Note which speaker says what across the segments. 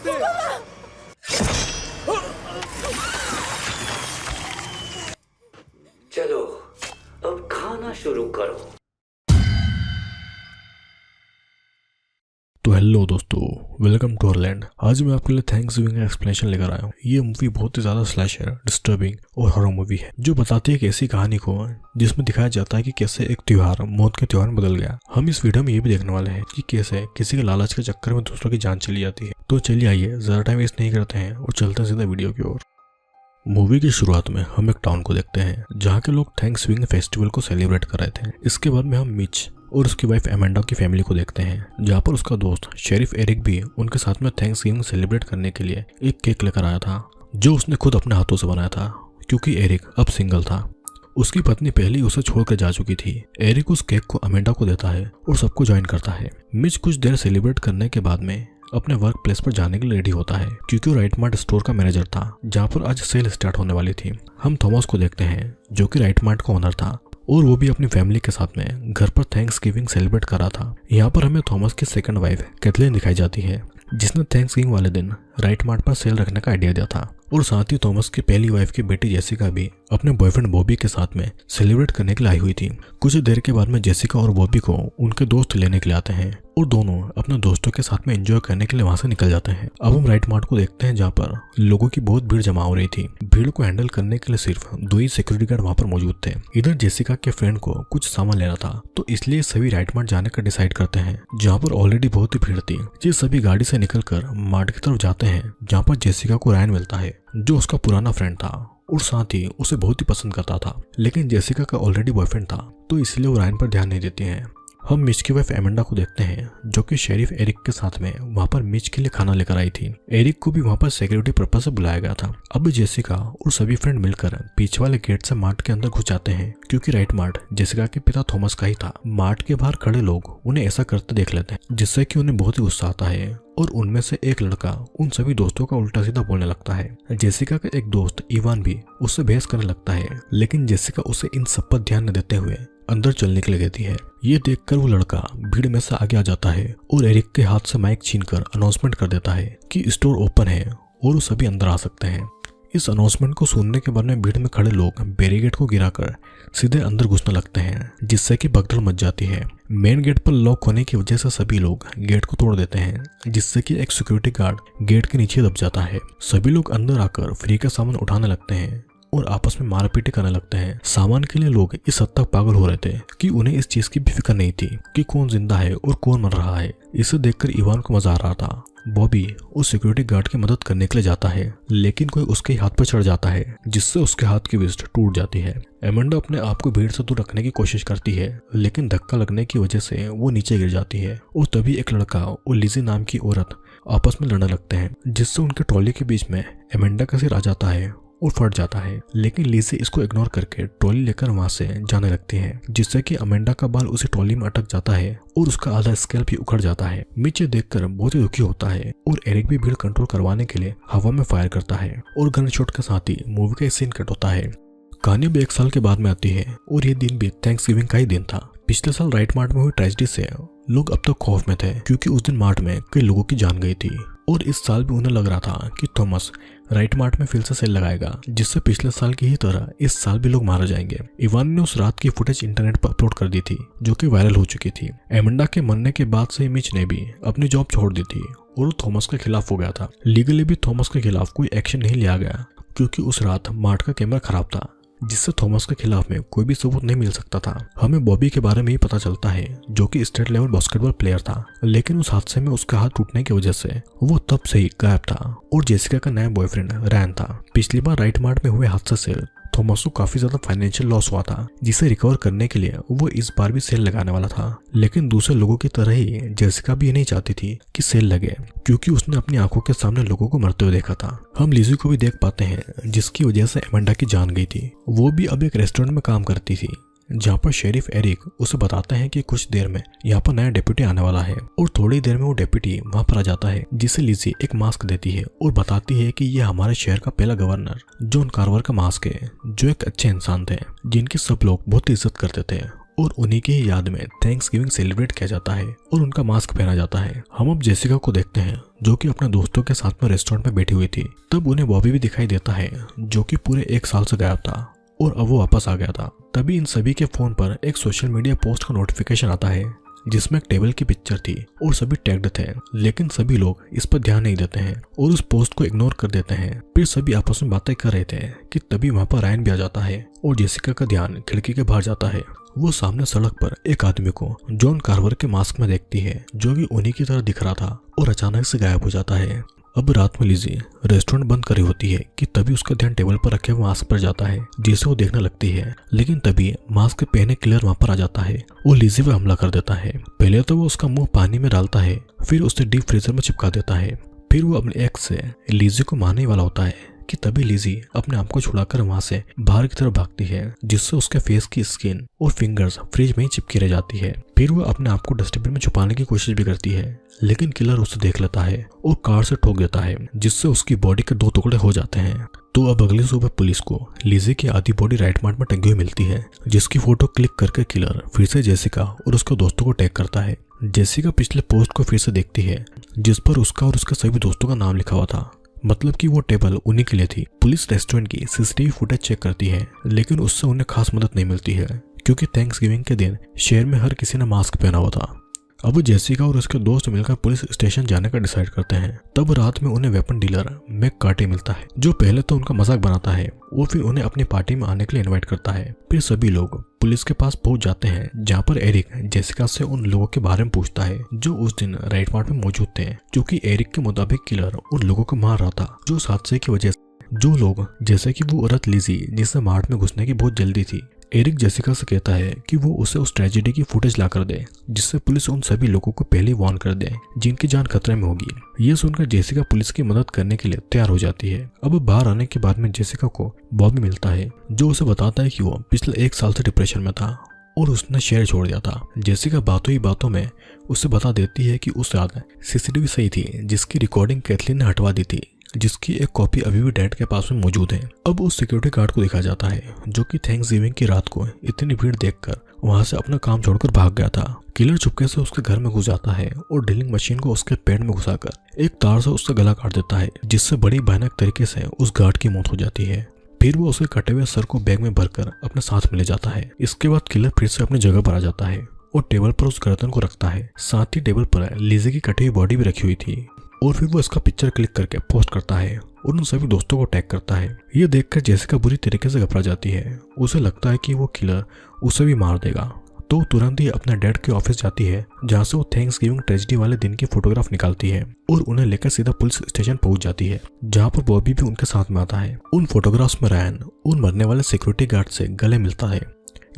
Speaker 1: दे।
Speaker 2: चलो अब खाना शुरू करो।
Speaker 3: तो हेलो दोस्तों, वेलकम टू आवर लैंड। आज मैं आपके लिए थैंक्सगिविंग का एक्सप्लेनेशन लेकर आया हूँ। ये मूवी बहुत ही ज़्यादा स्लैशर, डिस्टर्बिंग और हॉरर मूवी है जो बताती है एक ऐसी कहानी को जिसमें दिखाया जाता है कि कैसे एक त्योहार मौत के त्योहार में बदल गया। हम इस वीडियो में ये भी देखने वाले हैं कि कैसे किसी के लालच के चक्कर में दूसरों की जान चली जाती है। तो चलिए आइए ज़्यादा टाइम वेस्ट नहीं करते हैं और चलते हैं सीधा वीडियो की ओर। मूवी की शुरुआत में हम एक टाउन को देखते हैं जहाँ के लोग थैंक्सगिविंग फेस्टिवल को सेलिब्रेट कर रहे थे। इसके बाद में हम मिच और उसकी वाइफ एमेंडा की फैमिली को देखते हैं जहाँ पर उसका दोस्त शेरिफ एरिक भी उनके साथ में थैंक्सगिविंग सेलिब्रेट करने के लिए एक केक लेकर आया था जो उसने खुद अपने हाथों से बनाया था क्योंकि एरिक अब सिंगल था। उसकी पत्नी पहले उसे छोड़कर जा चुकी थी। एरिक उस केक को अमेंडा को देता है और सबको ज्वाइन करता है। मिच कुछ देर सेलिब्रेट करने के बाद में अपने वर्क प्लेस पर जाने के लिए रेडी होता है क्योंकि वो राइट मार्ट स्टोर का मैनेजर था जहाँ पर आज सेल स्टार्ट होने वाली थी। हम थॉमस को देखते हैं जो कि राइट मार्ट का ओनर था और वो भी अपनी फैमिली के साथ में घर पर थैंक्सगिविंग सेलिब्रेट कर रहा था। यहाँ पर हमें थॉमस की सेकंड वाइफ कैथलीन दिखाई जाती है जिसने थैंक्सगिविंग वाले दिन राइट मार्ट पर सेल रखने का आइडिया दिया था। और साथ ही थॉमस की पहली वाइफ की बेटी जेसिका भी अपने बॉयफ्रेंड बॉबी के साथ में सेलिब्रेट करने के लिए आई हुई थी। कुछ देर के बाद में जेसिका और बॉबी को उनके दोस्त लेने के लिए आते हैं और दोनों अपने दोस्तों के साथ में एंजॉय करने के लिए वहां से निकल जाते हैं। अब हम राइट मार्ट को देखते हैं जहाँ पर लोगों की बहुत भीड़ जमा हो रही थी। भीड़ को हैंडल करने के लिए सिर्फ 2 ही सिक्योरिटी गार्ड वहां पर मौजूद थे। इधर जेसिका के फ्रेंड को कुछ सामान लेना था तो इसलिए सभी राइट मार्ट जाने का डिसाइड करते हैं जहाँ पर ऑलरेडी बहुत ही भीड़ थी। ये सभी गाड़ी से निकलकर मार्ट की तरफ जाते हैं जहाँ पर जेसिका को रायन मिलता है जो उसका पुराना फ्रेंड था और साथ ही उसे बहुत ही पसंद करता था। लेकिन जेसिका का ऑलरेडी बॉयफ्रेंड था तो इसलिए वो रायन पर ध्यान नहीं देती हैं। हम मिच की वाइफ एमेंडा को देखते हैं जो कि शेरिफ एरिक के साथ में वहां पर मिच के लिए खाना लेकर आई थी। एरिक को भी वहां पर सिक्योरिटी पर्पस से बुलाया गया था। अब जेसिका और सभी फ्रेंड मिलकर पीछे वाले गेट से मार्ट के अंदर घुस जाते हैं क्योंकि राइट मार्ट जेसिका के पिता थॉमस का ही था। मार्ट के बाहर खड़े लोग उन्हें ऐसा करते देख लेते हैं जिससे कि उन्हें बहुत ही गुस्सा आता है और उनमें से एक लड़का उन सभी दोस्तों का उल्टा सीधा बोलने लगता है। जेसिका का एक दोस्त इवान भी उससे बहस करने लगता है लेकिन जेसिका उसे इन सब पर ध्यान न देते हुए अंदर चलने के लिए कहती है। ये देखकर वो लड़का भीड़ में से आगे आ जाता है और एरिक के हाथ से माइक छीनकर अनाउंसमेंट कर देता है कि स्टोर ओपन है और वो सभी अंदर आ सकते हैं। इस अनाउंसमेंट को सुनने के बाद में भीड़ में खड़े लोग बैरिकेड को गिराकर सीधे अंदर घुसने लगते हैं जिससे कि भगदड़ मच जाती है। मेन गेट पर लॉक होने की वजह से सभी लोग गेट को तोड़ देते हैं जिससे कि एक सिक्योरिटी गार्ड गेट के नीचे दब जाता है। सभी लोग अंदर आकर फ्री का सामान उठाने लगते हैं और आपस में मारपीट करने लगते हैं। सामान के लिए लोग इस हद तक पागल हो रहे थे कि उन्हें इस चीज की भी फिक्र नहीं थी कि कौन जिंदा है और कौन मर रहा है। इसे देखकर इवान को मजा आ रहा था। बॉबी उस सिक्योरिटी गार्ड की मदद करने के लिए जाता है लेकिन कोई उसके हाथ पर चढ़ जाता है जिससे उसके हाथ की रिस्ट टूट जाती है। एमेंडा अपने आप को भीड़ से दूर रखने की कोशिश करती है लेकिन धक्का लगने की वजह से वो नीचे गिर जाती है और तभी एक लड़का और लिजी नाम की औरत आपस में लड़ने लगते हैं जिससे उनके ट्रॉली के बीच में एमेंडा का सिर आ जाता है और फट जाता है। लेकिन लिजी इसको इग्नोर करके ट्रॉली लेकर वहां से जाने लगती है जिससे कि अमेंडा का बाल उसी ट्रॉली में अटक जाता है और उसका आधा स्कैल्प भी उखड़ जाता है। मिच देखकर बहुत ही दुखी होता है और एरिक भी भीड़ कंट्रोल करवाने के लिए हवा में फायर करता है और गन शॉट के साथ ही मूवी का सीन कट होता है। कहानी भी 1 साल के बाद में आती है और ये दिन भी थैंक्सगिविंग का ही दिन था। पिछले साल राइट मार्ट में हुई ट्रेजेडी से लोग अब तक खौफ में थे क्योंकि उस दिन मार्ट में कई लोगों की जान गई थी और इस साल भी उन्हें लग रहा था कि थॉमस राइट मार्ट में फिर से सेल लगाएगा जिससे पिछले साल की ही तरह इस साल भी लोग मारे जाएंगे। इवान ने उस रात की फुटेज इंटरनेट पर अपलोड कर दी थी जो कि वायरल हो चुकी थी। एमेंडा के मरने के बाद से मिच ने भी अपनी जॉब छोड़ दी थी और वो थॉमस के खिलाफ हो गया था। लीगली भी थॉमस के खिलाफ कोई एक्शन नहीं लिया गया क्योंकि उस रात मार्ट का कैमरा खराब था जिससे थॉमस के खिलाफ में कोई भी सबूत नहीं मिल सकता था। हमें बॉबी के बारे में ही पता चलता है जो कि स्टेट लेवल बास्केटबॉल प्लेयर था लेकिन उस हादसे में उसका हाथ टूटने की वजह से वो तब से ही गायब था और जेसिका का नया बॉयफ्रेंड रैन था। पिछली बार राइट मार्ट में हुए हादसे से थॉमस को काफी ज्यादा फाइनेंशियल लॉस हुआ था जिसे रिकवर करने के लिए वो इस बार भी सेल लगाने वाला था। लेकिन दूसरे लोगों की तरह ही जेसिका भी ये नहीं चाहती थी कि सेल लगे क्योंकि उसने अपनी आंखों के सामने लोगों को मरते हुए देखा था। हम लिजी को भी देख पाते हैं जिसकी वजह से एमेंडा की जान गई थी। वो भी अब एक रेस्टोरेंट में काम करती थी जहाँ पर शेरिफ एरिक उसे बताते हैं कि कुछ देर में यहाँ पर नया डेप्यूटी आने वाला है और थोड़ी देर में वो डेप्यूटी वहाँ पर आ जाता है जिसे लिजी एक मास्क देती है और बताती है कि ये हमारे शहर का पहला गवर्नर जॉन कार्वर का मास्क है जो एक अच्छे इंसान थे जिनकी सब लोग बहुत इज्जत करते थे और उन्हीं की ही याद में थैंक्स गिविंग सेलिब्रेट किया जाता है और उनका मास्क पहना जाता है। हम अब जेसिका को देखते हैं जो कि अपने दोस्तों के साथ में रेस्टोरेंट में बैठी हुई थी। तब उन्हें बॉबी भी दिखाई देता है जो कि पूरे 1 साल से गायब था और अब वो वापस आ गया था। तभी इन सभी के फोन पर एक सोशल मीडिया पोस्ट का नोटिफिकेशन आता है जिसमें एक टेबल की पिक्चर थी और सभी टैग्ड थे, लेकिन सभी लोग इस पर ध्यान नहीं देते हैं और उस पोस्ट को इग्नोर कर देते हैं। फिर सभी आपस में बातें कर रहे थे कि तभी वहाँ पर रायन भी आ जाता है और जेसिका का ध्यान खिड़की के बाहर जाता है। वो सामने सड़क पर एक आदमी को जॉन कार्वर के मास्क में देखती है जो कि उन्हीं की तरह दिख रहा था और अचानक से गायब हो जाता है। अब रात में लिजी रेस्टोरेंट बंद कर रही होती है कि तभी उसका ध्यान टेबल पर रखे हुए मास्क पर जाता है जिसे वो देखने लगती है, लेकिन तभी मास्क पहने किलर वहां पर आ जाता है और लिजी पे हमला कर देता है। पहले तो वो उसका मुंह पानी में डालता है, फिर उसे डीप फ्रीजर में चिपका देता है। फिर वो अपने एक्स से लिजी को मारने वाला होता है कि तभी लिजी अपने आप को छुड़ाकर वहां से बाहर की तरफ भागती है, जिससे उसके फेस की स्किन और फिंगर्स फ्रिज में ही चिपकी रह जाती है। फिर वो अपने आप को डस्टबिन में छुपाने की कोशिश भी करती है, लेकिन किलर उसे देख लेता है और कार से ठोक देता है, जिससे उसकी बॉडी के 2 टुकड़े हो जाते हैं। तो अब अगली सुबह पुलिस को लिजी की आधी बॉडी राइट मार्ट में टंगी हुई मिलती है, जिसकी फोटो क्लिक करके किलर फिर से जेसिका और उसके दोस्तों को टैग करता है। जेसिका पिछले पोस्ट को फिर से देखती है जिस पर उसका और उसके सभी दोस्तों का नाम लिखा हुआ था, मतलब कि वो टेबल उन्हीं के लिए थी। पुलिस रेस्टोरेंट की सीसीटीवी फुटेज चेक करती है, लेकिन उससे उन्हें खास मदद नहीं मिलती है क्योंकि थैंक्सगिविंग के दिन शहर में हर किसी ने मास्क पहना हुआ था। अब जेसिका और उसके दोस्त मिलकर पुलिस स्टेशन जाने का डिसाइड करते हैं। तब रात में उन्हें वेपन डीलर मैक कार्टी मिलता है जो पहले तो उनका मजाक बनाता है और फिर उन्हें अपनी पार्टी में आने के लिए इनवाइट करता है। फिर सभी लोग पुलिस के पास पहुंच जाते हैं जहां पर एरिक जेसिका से उन लोगों के बारे में पूछता है जो उस दिन राइट मार्ट में मौजूद थे, क्योंकि एरिक के मुताबिक किलर उन लोगों को मार रहा था जो उस हादसे की वजह से, जो लोग जैसे कि वो औरत लिजी जिसे मार्ट में घुसने की बहुत जल्दी थी। एरिक जेसिका से कहता है कि वो उसे उस ट्रेजेडी की फुटेज ला कर दे जिससे पुलिस उन सभी लोगों को पहले वार्न कर दे जिनकी जान खतरे में होगी। ये सुनकर जेसिका पुलिस की मदद करने के लिए तैयार हो जाती है। अब बाहर आने के बाद में जेसिका को बॉबी मिलता है जो उसे बताता है कि वो पिछले 1 साल से डिप्रेशन में था और उसने शहर छोड़ दिया था। जेसिका बातों ही बातों में उसे बता देती है कि उस रात सीसीटीवी सही थी जिसकी रिकॉर्डिंग कैथलीन ने हटवा दी थी, जिसकी एक कॉपी अभी भी डैड के पास में मौजूद है। अब उस सिक्योरिटी गार्ड को दिखाया जाता है जो कि थैंक्सगिविंग की रात को इतनी भीड़ देखकर वहां से अपना काम छोड़कर भाग गया था। किलर चुपके से उसके घर में घुस जाता है और ड्रिलिंग मशीन को उसके पेट में घुसाकर एक तार से उसका गला काट देता है, जिससे बड़ी भयानक तरीके से उस गार्ड की मौत हो जाती है। फिर वो उसके कटे हुए सर को बैग में भरकर अपने साथ में ले जाता है। इसके बाद किलर फिर से अपनी जगह पर आ जाता है और टेबल पर उस गर्दन को रखता है। साथ ही टेबल पर लिजी की कटी हुई बॉडी भी रखी हुई थी और फिर वो इसका पिक्चर क्लिक करके पोस्ट करता है और उन सभी दोस्तों को टैग करता है। ये देखकर जेसिका बुरी तरीके से घबरा जाती है। उसे लगता है कि वो किलर उसे भी मार देगा, तो तुरंत ही अपने डैड के ऑफिस जाती है जहाँ से वो थैंक्सगिविंग ट्रेजेडी वाले दिन की फोटोग्राफ निकालती है और उन्हें लेकर सीधा पुलिस स्टेशन पहुंच जाती है जहाँ पर बॉबी भी उनके साथ में आता है। उन फोटोग्राफ्स में रायन उन मरने वाले सिक्योरिटी गार्ड से गले मिलता है,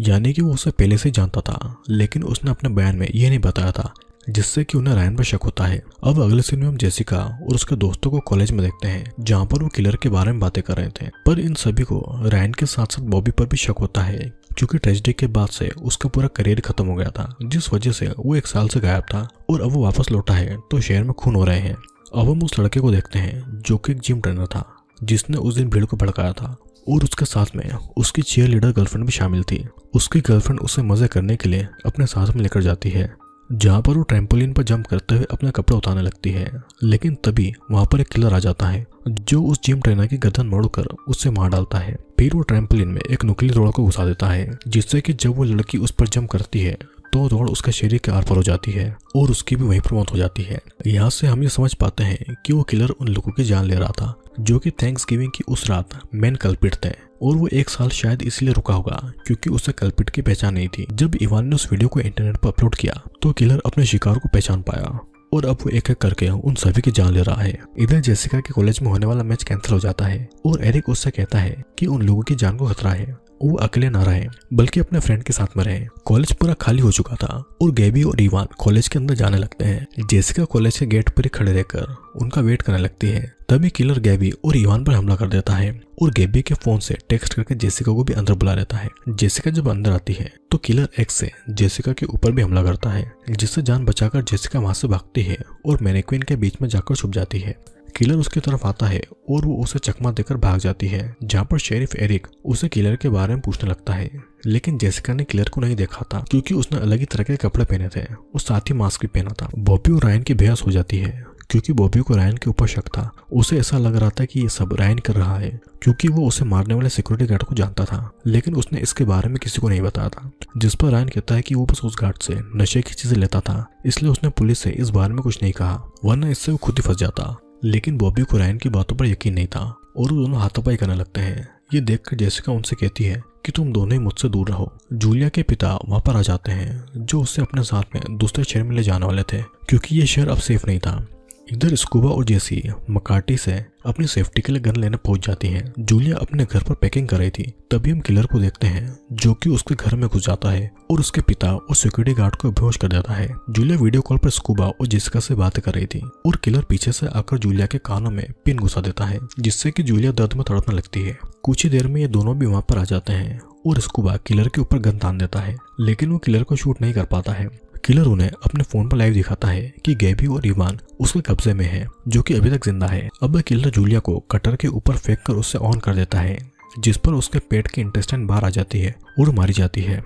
Speaker 3: यानी कि वो उसे पहले से जानता था, लेकिन उसने अपने बयान में ये नहीं बताया था, जिससे कि उन्हें रायन पर शक होता है। अब अगले सीन में हम जेसिका और उसके दोस्तों को कॉलेज में देखते हैं जहाँ पर वो किलर के बारे में बातें कर रहे थे, पर इन सभी को रायन के साथ साथ बॉबी पर भी शक होता है क्योंकि ट्रेजेडी के बाद से उसका पूरा करियर खत्म हो गया था, जिस वजह से वो 1 साल से गायब था और अब वो वापस लौटा है तो शहर में खून हो रहे हैं। अब हम उस लड़के को देखते हैं जो कि एक जिम ट्रेनर था जिसने उस दिन भीड़ को भड़काया था और उसके साथ में उसकी चीयर लीडर गर्लफ्रेंड भी शामिल थी। उसकी गर्लफ्रेंड उसे मजे करने के लिए अपने साथ में लेकर जाती है जहाँ पर वो ट्रैम्पोलिन पर जंप करते हुए अपने कपड़े उतारने लगती है, लेकिन तभी वहाँ पर एक किलर आ जाता है जो उस जिम ट्रेनर की गर्दन मोड़कर उससे मार डालता है। फिर वो ट्रैम्पोलिन में एक नुकीली रोड को घुसा देता है, जिससे कि जब वो लड़की उस पर जंप करती है तो रोड उसके शरीर के आर पार हो जाती है और उसकी भी वहीं पर मौत हो जाती है। यहाँ से हम ये समझ पाते हैं कि वो किलर उन लोगों की जान ले रहा था जो कि थैंक्सगिविंग की उस रात मेन कल्पिट थे, और वो 1 साल शायद इसलिए रुका होगा क्योंकि उसे कल्पिट की पहचान नहीं थी। जब इवान ने उस वीडियो को इंटरनेट पर अपलोड किया तो किलर अपने शिकार को पहचान पाया और अब वो एक एक करके उन सभी की जान ले रहा है। इधर जेसिका के कॉलेज में होने वाला मैच कैंसिल हो जाता है और एरिक उससे कहता है कि उन लोगों की जान को खतरा है, वो अकेले ना रहे बल्कि अपने फ्रेंड के साथ में रहे। कॉलेज पूरा खाली हो चुका था और गैबी और इवान कॉलेज के अंदर जाने लगते हैं। जेसिका कॉलेज के गेट पर ही खड़े रहकर उनका वेट करने लगती है। तभी किलर गैबी और इवान पर हमला कर देता है और गैबी के फोन से टेक्स्ट करके जेसिका को भी अंदर बुला लेता है। जेसिका जब अंदर आती है तो किलर एक्स से जेसिका के ऊपर भी हमला करता है, जिससे जान बचाकर जेसिका वहां से भागती है और मैनेक्विन के बीच में जाकर छुप जाती है। किलर उसकी तरफ आता है और वो उसे चकमा देकर भाग जाती है, जहाँ पर शेरिफ एरिक उसे किलर के बारे में पूछने लगता है। लेकिन जेसिका ने किलर को नहीं देखा था क्योंकि उसने अलग ही तरह के कपड़े पहने थे और साथ ही मास्क भी पहना था। बॉबी और रायन की बहस हो जाती है क्योंकि बॉबी को रायन के ऊपर शक था। उसे ऐसा लग रहा था कि ये सब रायन कर रहा है क्योंकि वो उसे मारने वाले सिक्योरिटी गार्ड को जानता था, लेकिन उसने इसके बारे में किसी को नहीं बताया था। जिस पर रायन कहता है कि वो बस उस गार्ड से नशे की चीजें लेता था, इसलिए उसने पुलिस से इस बारे में कुछ नहीं कहा, वरना इससे वो खुद ही फंस जाता। लेकिन बॉबी को रायन की बातों पर यकीन नहीं था और वो दोनों हाथापाई करने लगते हैं। ये देखकर जेसिका उनसे कहती है कि तुम दोनों ही मुझसे दूर रहो। जूलिया के पिता वहां पर आ जाते हैं, जो उससे अपने साथ में दूसरे शहर में ले जाने वाले थे क्योंकि ये शहर अब सेफ नहीं था। इधर स्कूबा और जेसी मकार्टी से अपनी सेफ्टी के लिए गन लेने पहुंच जाती हैं। जूलिया अपने घर पर पैकिंग कर रही थी, तभी हम किलर को देखते हैं जो कि उसके घर में घुस जाता है और उसके पिता और सिक्योरिटी गार्ड को बेहोश कर देता है। जूलिया वीडियो कॉल पर स्कूबा और जेसिका से बातें कर रही थी और किलर पीछे से आकर जूलिया के कानों में पिन घुसा देता है, जिससे कि जूलिया दर्द में तड़पने लगती है। कुछ ही देर में ये दोनों भी वहां पर आ जाते हैं और स्कूबा किलर के ऊपर गन तान देता है, लेकिन वो किलर को शूट नहीं कर पाता है। किलर उन्हें अपने फोन पर लाइव दिखाता है कि गैबी और इवान उसके कब्जे में है, जो कि अभी तक जिंदा है। अब किलर जूलिया को कटर के ऊपर फेंक कर उससे ऑन कर देता है, जिस पर उसके पेट की इंटेस्टाइन बाहर आ जाती है और मारी जाती है।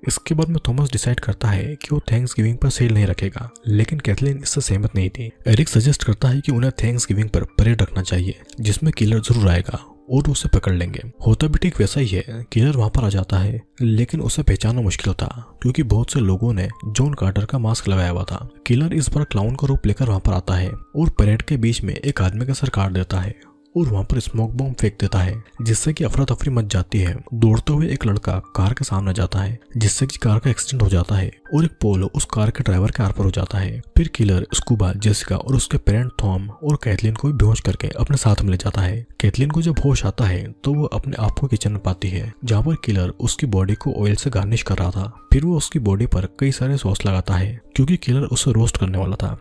Speaker 3: इसके बाद में थॉमस डिसाइड करता है कि वो थैंक्स गिविंग पर सेल नहीं रखेगा, लेकिन कैथलीन इससे सहमत नहीं थी। एरिक सजेस्ट करता है कि उन्हें थैंक्स गिविंग पर परेड रखना चाहिए, जिसमें किलर जरूर आएगा और उसे पकड़ लेंगे। होता भी ठीक वैसा ही है। किलर वहां पर आ जाता है, लेकिन उसे पहचानना मुश्किल था क्योंकि बहुत से लोगों ने जॉन कार्टर का मास्क लगाया हुआ था। किलर इस बार क्लाउन का रूप लेकर वहां पर आता है और परेड के बीच में एक आदमी का सर काट देता है और वहां पर स्मोक बॉम्ब फेंक देता है, जिससे कि अफरा तफरी मच जाती है। दौड़ते हुए एक लड़का कार के सामने जाता है, जिससे कि कार का एक्सीडेंट हो जाता है और एक पोलो उस कार के ड्राइवर के आर पर हो जाता है। फिर किलर स्कूबा, जेसिका और उसके पेरेंट थॉम और कैथलीन को भी बेहोश करके अपने साथ में ले जाता है। कैथलीन को जब होश आता है तो वो अपने आप को किचन में पाती है, जहाँ पर किलर उसकी बॉडी को ऑयल से गार्निश कर रहा था। फिर वो उसकी बॉडी पर कई सारे सॉस लगाता है क्योंकि किलर उसे रोस्ट करने वाला था।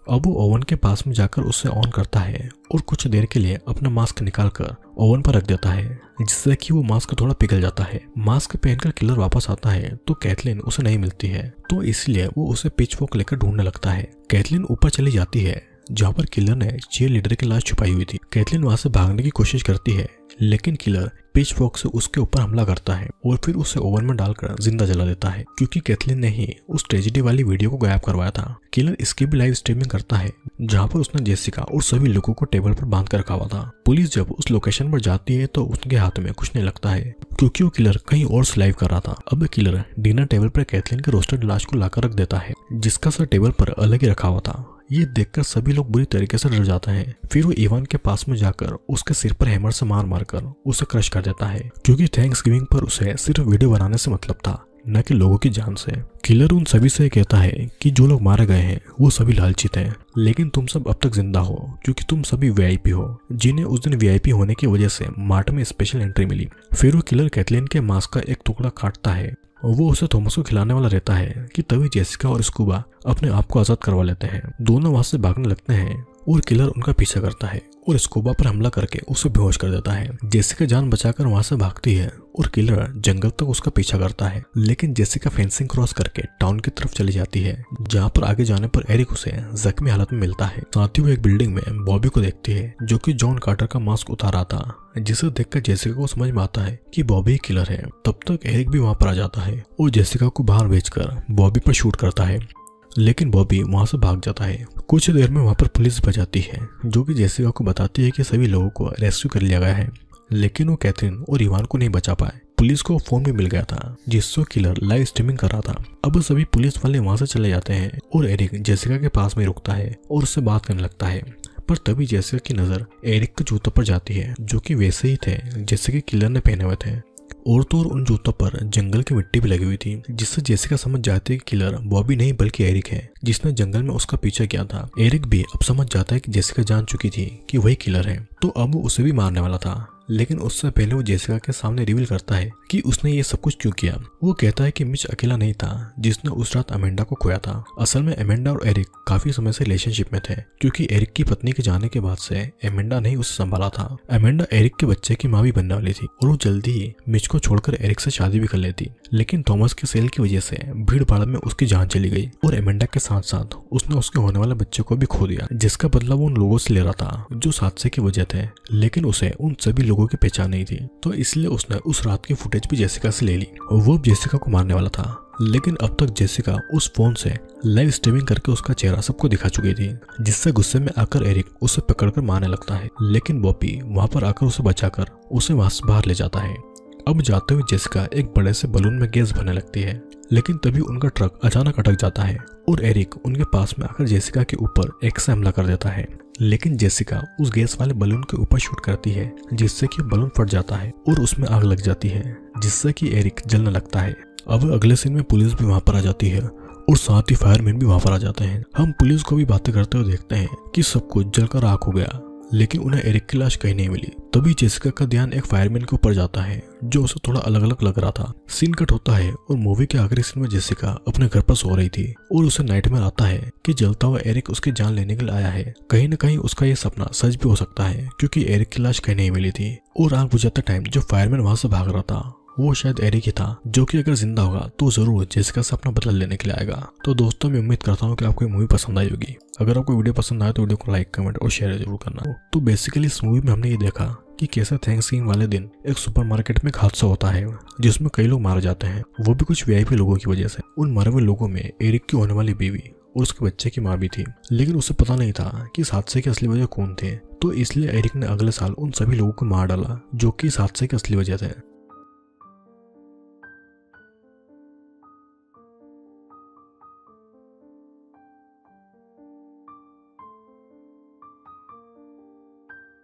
Speaker 3: अब वो ओवन के पास में जाकर उसे ऑन करता है और कुछ देर के लिए अपना मास्क निकालकर ओवन पर रख देता है, जिससे कि वो मास्क थोड़ा पिघल जाता है। मास्क पहनकर किलर वापस आता है तो कैथलीन उसे नहीं मिलती है, तो इसलिए वो उसे पिचफोर्क लेकर ढूंढने लगता है। कैथलीन ऊपर चली जाती है जहाँ पर किलर ने चीयर लीडर की लाश छुपाई हुई थी। कैथलीन वहां से भागने की कोशिश करती है, लेकिन किलर पिचफोर्क से उसके ऊपर हमला करता है और फिर उसे ओवन में डालकर जिंदा जला देता है क्योंकि कैथलीन ने ही उस ट्रेजेडी वाली वीडियो को गायब करवाया था। किलर इसकी भी लाइव स्ट्रीमिंग करता है जहाँ पर उसने जेसिका और सभी लोगों को टेबल पर बांध कर रखा हुआ था। पुलिस जब उस लोकेशन पर जाती है तो उसके हाथ में कुछ नहीं लगता है क्योंकि वो किलर कहीं और से लाइव कर रहा था। अब किलर डिनर टेबल पर कैथलीन के रोस्टेड लाश को लाकर रख देता है, जिसका सर टेबल पर अलग ही रखा हुआ था। ये देखकर सभी लोग बुरी तरीके से डर जाते हैं। फिर वो इवान के पास में जाकर उसके सिर पर हैमर से मार मारकर उसे क्रश कर देता है क्योंकि थैंक्स गिविंग पर उसे सिर्फ वीडियो बनाने से मतलब था, न कि लोगों की जान से। किलर उन सभी से कहता है कि जो लोग मारे गए हैं वो सभी लालची थे, लेकिन तुम सब अब तक जिंदा हो क्योंकि तुम सभी वीआईपी हो, जिन्हें उस दिन वीआईपी होने की वजह से मार्ट में स्पेशल एंट्री मिली। फिर वो किलर कैथलीन के मास्क का एक टुकड़ा काटता है और वो उसे थॉमस को खिलाने वाला रहता है कि तभी जेसिका और स्कूबा अपने आप को आजाद करवा लेते हैं। दोनों वहां से भागने लगते हैं और किलर उनका पीछा करता है और स्कूबा पर हमला करके उसे बेहोश कर देता है। जेसिका जान बचाकर वहां से भागती है और किलर जंगल तक उसका पीछा करता है, लेकिन जेसिका फेंसिंग क्रॉस करके टाउन की तरफ चली जाती है, जहाँ पर आगे जाने पर एरिक उसे जख्मी हालत में मिलता है। साथ ही वो एक बिल्डिंग में बॉबी को देखती है जो कि जॉन कार्टर का मास्क उतारा था, जिसे देखकर जेसिका को समझ में आता है कि बॉबी किलर है। तब तक एरिक भी वहां पर आ जाता है और जेसिका को बाहर भेजकर बॉबी पर शूट करता है, लेकिन बॉबी वहां से भाग जाता है। कुछ देर में वहां पर पुलिस बचाती है जो कि जेसिका को बताती है कि सभी लोगों को रेस्क्यू कर लिया गया है, लेकिन वो कैथरीन और इवान को नहीं बचा पाए। पुलिस को फोन भी मिल गया था जिससे किलर लाइव स्ट्रीमिंग कर रहा था। अब सभी पुलिस वाले वहां से चले जाते हैं और एरिक जेसिका के पास में रुकता है और उससे बात करने लगता है, पर तभी जेसिका की नजर एरिक के जूतों पर जाती है जो कि वैसे ही थे जैसे कि किलर ने पहने हुए थे, और तो और उन जूतों पर जंगल की मिट्टी भी लगी हुई थी, जिससे जेसिका समझ जाती है कि किलर बॉबी नहीं बल्कि एरिक है जिसने जंगल में उसका पीछा किया था। एरिक भी अब समझ जाता है कि जेसिका जान चुकी थी कि वही किलर है, तो अब वो उसे भी मारने वाला था, लेकिन उससे पहले वो जेसिका के सामने रिवील करता है कि उसने ये सब कुछ क्यों किया। वो कहता है कि मिच अकेला नहीं था जिसने उस रात अमेंडा को खोया था। असल में अमेंडा और एरिक काफी समय से रिलेशनशिप में थे, क्योंकि एरिक की पत्नी के जाने के बाद से अमेंडा ने उसे संभाला था। अमेंडा एरिक के बच्चे की माँ भी बनने वाली थी और वो जल्दी ही मिच को छोड़कर एरिक से शादी भी कर लेती, लेकिन थॉमस के सेल की वजह से भीड़ भाड़ में उसकी जान चली गई और अमेंडा के साथ साथ उसने उसके होने वाले बच्चे को भी खो दिया, जिसका बदला वो उन लोगों से ले रहा था जो हादसे की वजह थे। लेकिन उसे उन सभी लोगों की पहचान नहीं थी, तो इसलिए उसने उस रात की फुटेज भी जेसिका से ले ली। वो जेसिका को मारने वाला था, लेकिन अब तक जेसिका उस फोन से लाइव स्ट्रीमिंग करके उसका चेहरा सबको दिखा चुकी थी, जिससे गुस्से में आकर एरिक उसे पकड़कर मारने लगता है। लेकिन बॉबी वहां पर आकर उसे बचाकर उसे वहां से बाहर ले जाता है। अब जाते हुए जेसिका एक बड़े से बलून में गैस भरने लगती है, लेकिन तभी उनका ट्रक अचानक अटक जाता है और एरिक उनके पास में आकर जेसिका के ऊपर एक से हमला कर देता है। लेकिन जेसिका उस गैस वाले बलून के ऊपर शूट करती है, जिससे कि बलून फट जाता है और उसमें आग लग जाती है, जिससे कि एरिक जलने लगता है। अब अगले सीन में पुलिस भी वहां पर आ जाती है और साथ ही फायरमैन भी वहां पर आ जाते हैं। हम पुलिस को भी बातें करते हुए देखते हैं कि सब कुछ जलकर राख हो गया, लेकिन उन्हें एरिक की लाश कहीं नहीं मिली। तभी जेसिका का ध्यान एक फायरमैन के ऊपर जाता है जो उसे थोड़ा अलग अलग लग रहा था। सीन कट होता है और मूवी के आखिरी सीन में जेसिका अपने घर पर सो रही थी और उसे नाइटमेयर आता है कि जलता हुआ एरिक उसकी जान लेने के लिए आया है। कहीं न कहीं उसका ये सपना सच भी हो सकता है, क्योंकि एरिक की लाश कहीं नहीं मिली थी और आग बुझाते टाइम जो फायरमैन वहां से भाग रहा था वो शायद एरिक ही था, जो कि अगर जिंदा होगा तो जरूर जेसिका से अपना बदला लेने के लिए आएगा। तो दोस्तों, मैं उम्मीद करता हूँ कि आपको ये मूवी पसंद आई होगी। अगर आपको वीडियो पसंद आए तो वीडियो को लाइक, कमेंट और शेयर जरूर करना। तो बेसिकली इस मूवी में हमने ये देखा कि कैसे थैंक्सगिविंग वाले दिन एक सुपरमार्केट में एक हादसा होता है जिसमें कई लोग मारे जाते हैं, वो भी कुछ वीआईपी लोगों की वजह से। उन मरे हुए लोगों में एरिक की होने वाली बीवी और उसके बच्चे की माँ भी थी, लेकिन उसे पता नहीं था कि इस हादसे की असली वजह कौन थे। तो इसलिए एरिक ने अगले साल उन सभी लोगों को मार डाला जो कि इस हादसे की असली वजह थे।